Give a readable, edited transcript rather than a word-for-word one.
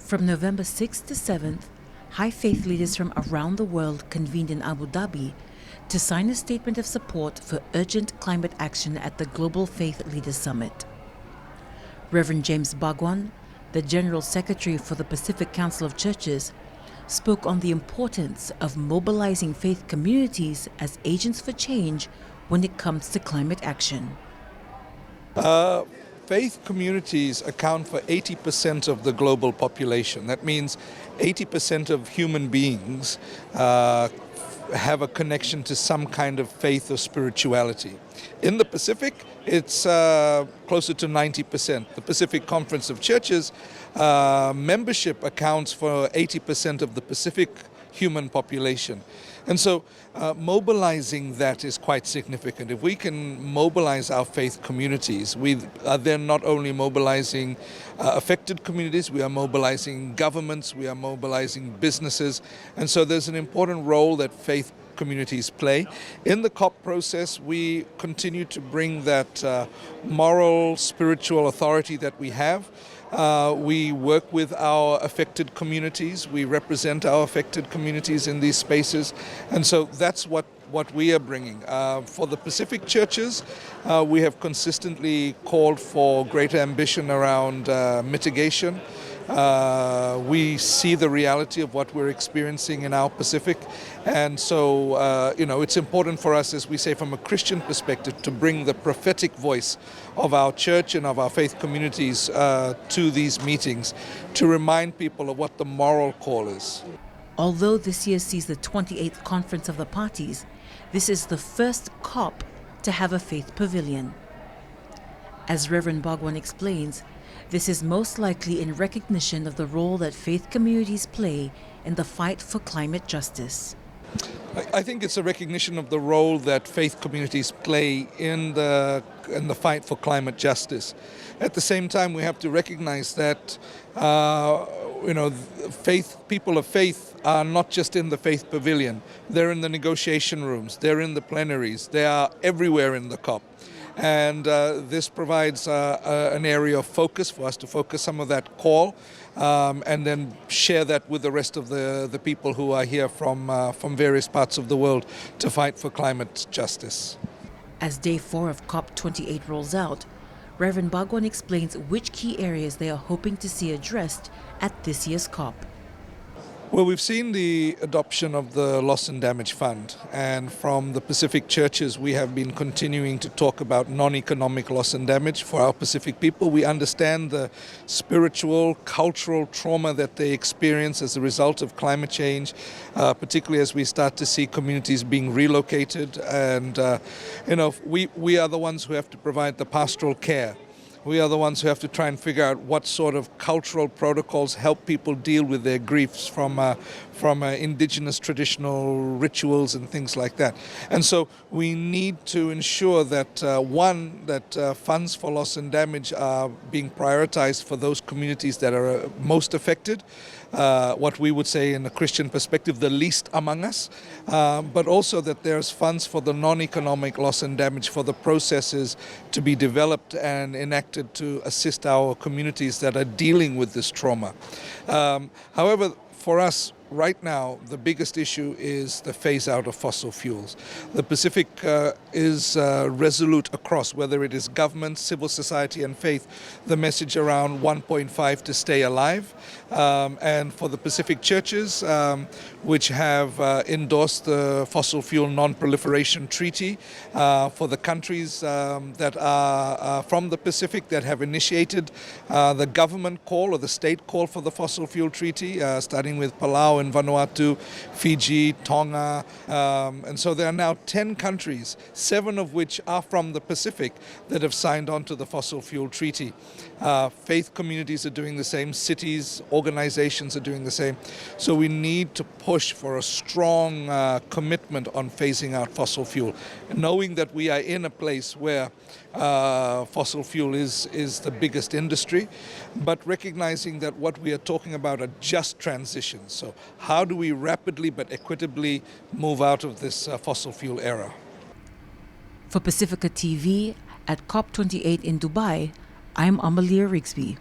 From November 6th to 7th, high faith leaders from around the world convened in Abu Dhabi to sign a statement of support for urgent climate action at the Global Faith Leaders Summit. Reverend James Bhagwan, the General Secretary for the Pacific Council of Churches, spoke on the importance of mobilizing faith communities as agents for change when it comes to climate action. Faith communities account for 80% of the global population. That means 80% of human beings have a connection to some kind of faith or spirituality. In the Pacific, it's closer to 90%. The Pacific Conference of Churches membership accounts for 80% of the Pacific human population. And so mobilizing that is quite significant. If we can mobilize our faith communities, we are then not only mobilizing affected communities, we are mobilizing governments, we are mobilizing businesses. And so there's an important role that faith communities play. In the COP process, we continue to bring that moral, spiritual authority that we have. We work with our affected communities. We represent our affected communities in these spaces. And so that's what we are bringing. For the Pacific churches, we have consistently called for greater ambition around mitigation. We see the reality of what we're experiencing in our Pacific. And so, it's important for us, as we say, from a Christian perspective, to bring the prophetic voice of our church and of our faith communities to these meetings, to remind people of what the moral call is. Although this year sees the 28th Conference of the Parties, this is the first COP to have a faith pavilion. As Reverend Bhagwan explains, this is most likely in recognition of the role that faith communities play in the fight for climate justice. I think it's a recognition of the role that faith communities play in the fight for climate justice. At the same time, we have to recognize that people of faith are not just in the faith pavilion. They're in the negotiation rooms, they're in the plenaries, they are everywhere in the COP. And this provides an area of focus for us to focus some of that call and then share that with the rest of the people who are here from various parts of the world to fight for climate justice. As day 4 of COP28 rolls out, Reverend Bhagwan explains which key areas they are hoping to see addressed at this year's COP. Well, we've seen the adoption of the Loss and Damage Fund, and from the Pacific churches we have been continuing to talk about non-economic loss and damage for our Pacific people. We understand the spiritual, cultural trauma that they experience as a result of climate change, particularly as we start to see communities being relocated, and we are the ones who have to provide the pastoral care. We are the ones who have to try and figure out what sort of cultural protocols help people deal with their griefs from indigenous traditional rituals and things like that. And so we need to ensure that, funds for loss and damage are being prioritized for those communities that are most affected, what we would say in a Christian perspective, the least among us, but also that there's funds for the non-economic loss and damage, for the processes to be developed and enacted to assist our communities that are dealing with this trauma. However, for us, right now, the biggest issue is the phase out of fossil fuels. The Pacific is resolute across, whether it is government, civil society and faith, the message around 1.5 to stay alive. And for the Pacific churches, which have endorsed the Fossil Fuel Non-Proliferation Treaty, for the countries that are from the Pacific that have initiated the government call or the state call for the Fossil Fuel Treaty, starting with Palau and Vanuatu, Fiji, Tonga. And so there are now 10 countries, 7 of which are from the Pacific, that have signed on to the Fossil Fuel Treaty. Faith communities are doing the same, cities, organizations are doing the same. So we need to push for a strong commitment on phasing out fossil fuel, knowing that we are in a place where fossil fuel is the biggest industry, but recognizing that what we are talking about are just transitions. So how do we rapidly but equitably move out of this fossil fuel era? For Pacifica TV at COP28 in Dubai, I'm Amelia Rigsby.